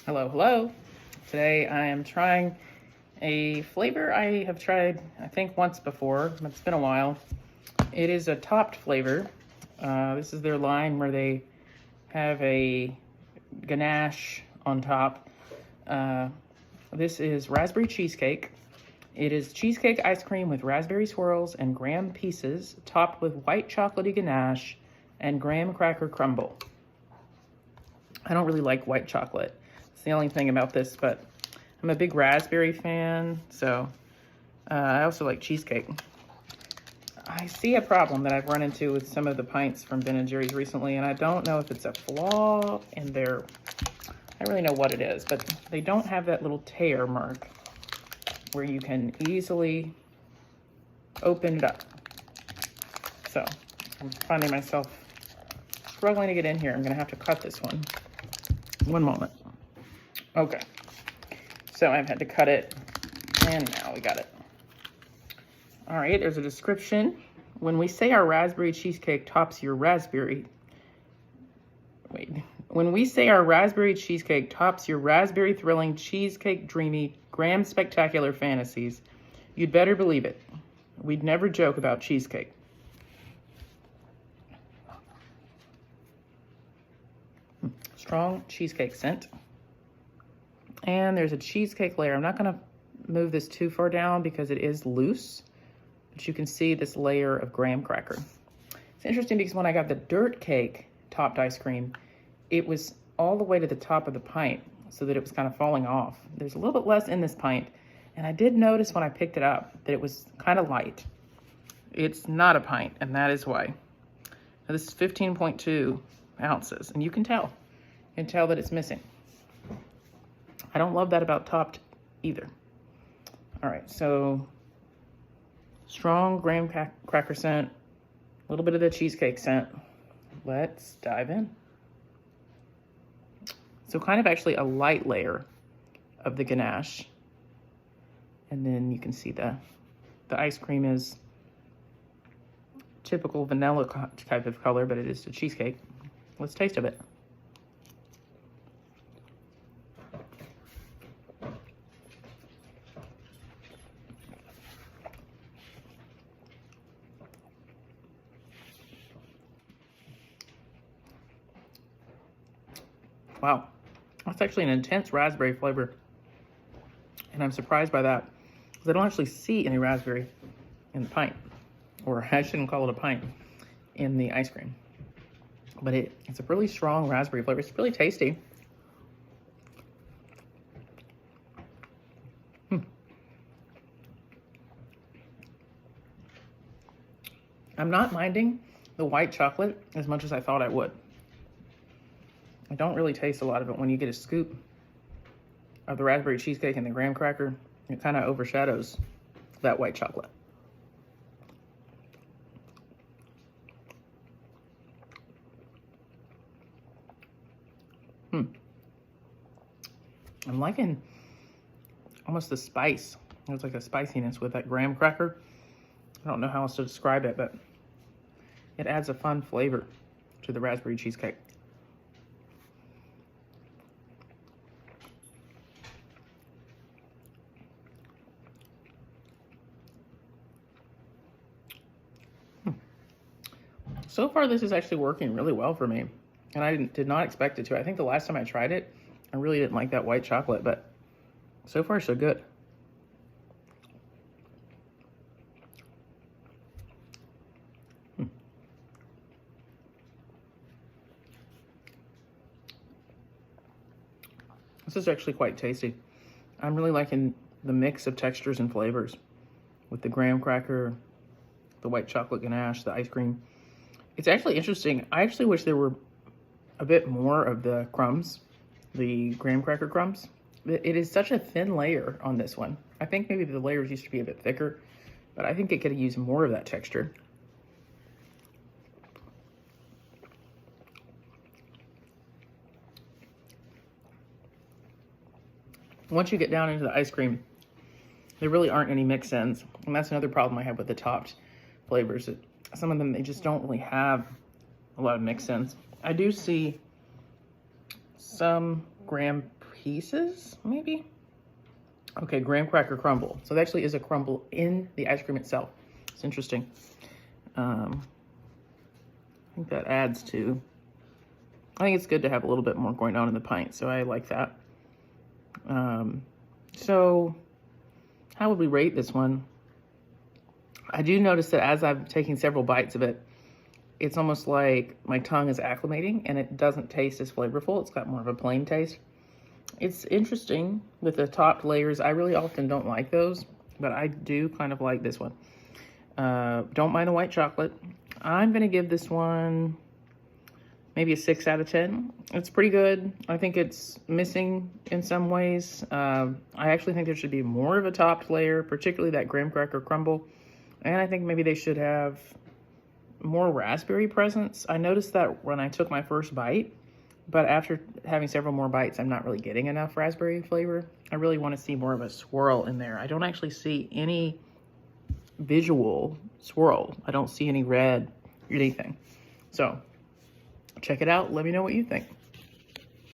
Hello, hello. Today I am trying a flavor I have tried, I think, once before, but it's been a while. It is a topped flavor. This is their line where they have a ganache on top. This is raspberry cheesecake. It is cheesecake ice cream with raspberry swirls and graham pieces, topped with white chocolatey ganache and graham cracker crumble. I don't really like white chocolate. It's the only thing about this, but I'm a big raspberry fan, so I also like cheesecake. I see a problem that I've run into with some of the pints from Ben & Jerry's recently, and I don't know if it's a flaw in their, I don't really know what it is, but they don't have that little tear mark where you can easily open it up. So I'm finding myself struggling to get in here. I'm gonna have to cut this one. One moment. Okay, so I've had to cut it, and now we got it. All right, there's a description. When we say our raspberry cheesecake tops your raspberry, when we say our raspberry cheesecake tops your raspberry thrilling cheesecake dreamy graham spectacular fantasies, you'd better believe it. We'd never joke about cheesecake. Strong cheesecake scent. And there's a cheesecake layer. I'm not gonna move this too far down because it is loose, but you can see this layer of graham cracker. It's interesting because when I got the dirt cake topped ice cream, it was all the way to the top of the pint so that it was kind of falling off. There's a little bit less in this pint, and I did notice when I picked it up that it was kind of light. It's not a pint, and that is why. Now, this is 15.2 ounces, and you can tell that it's missing. I don't love that about topped either. All right, so strong graham cracker scent, a little bit of the cheesecake scent. Let's dive in. So kind of actually a light layer of the ganache. And then you can see the ice cream is typical vanilla type of color, but it is a cheesecake. Let's taste of it. Wow, that's actually an intense raspberry flavor. And I'm surprised by that because I don't actually see any raspberry in the pint, or I shouldn't call it a pint, in the ice cream. But it's a really strong raspberry flavor. It's really tasty. I'm not minding the white chocolate as much as I thought I would. I don't really taste a lot of it. When you get a scoop of the raspberry cheesecake and the graham cracker, it kind of overshadows that white chocolate. I'm liking almost the spice. There's like a spiciness with that graham cracker. I don't know how else to describe it, but it adds a fun flavor to the raspberry cheesecake. So far, this is actually working really well for me, and I did not expect it to. I think the last time I tried it, I really didn't like that white chocolate, but so far, so good. This is actually quite tasty. I'm really liking the mix of textures and flavors with the graham cracker, the white chocolate ganache, the ice cream. It's actually interesting. I actually wish there were a bit more of the crumbs, the graham cracker crumbs. It is such a thin layer on this one. I think maybe the layers used to be a bit thicker, but I think it could use more of that texture. Once you get down into the ice cream, there really aren't any mix-ins. And that's another problem I have with the topped flavors. Some of them, they just don't really have a lot of mix-ins. I do see some graham pieces, maybe? Okay, graham cracker crumble. So there actually is a crumble in the ice cream itself. It's interesting. I think that adds to, I think it's good to have a little bit more going on in the pint, so I like that. So how would we rate this one? I do notice that as I'm taking several bites of it, it's almost like my tongue is acclimating and it doesn't taste as flavorful. It's got more of a plain taste. It's interesting with the topped layers. I really often don't like those, but I do kind of like this one. Don't mind the white chocolate. I'm gonna give this one maybe a 6 out of 10. It's pretty good. I think it's missing in some ways. I actually think there should be more of a topped layer, particularly that graham cracker crumble. And I think maybe they should have more raspberry presence. I noticed that when I took my first bite, but after having several more bites, I'm not really getting enough raspberry flavor. I really want to see more of a swirl in there. I don't actually see any visual swirl. I don't see any red or anything. So check it out. Let me know what you think.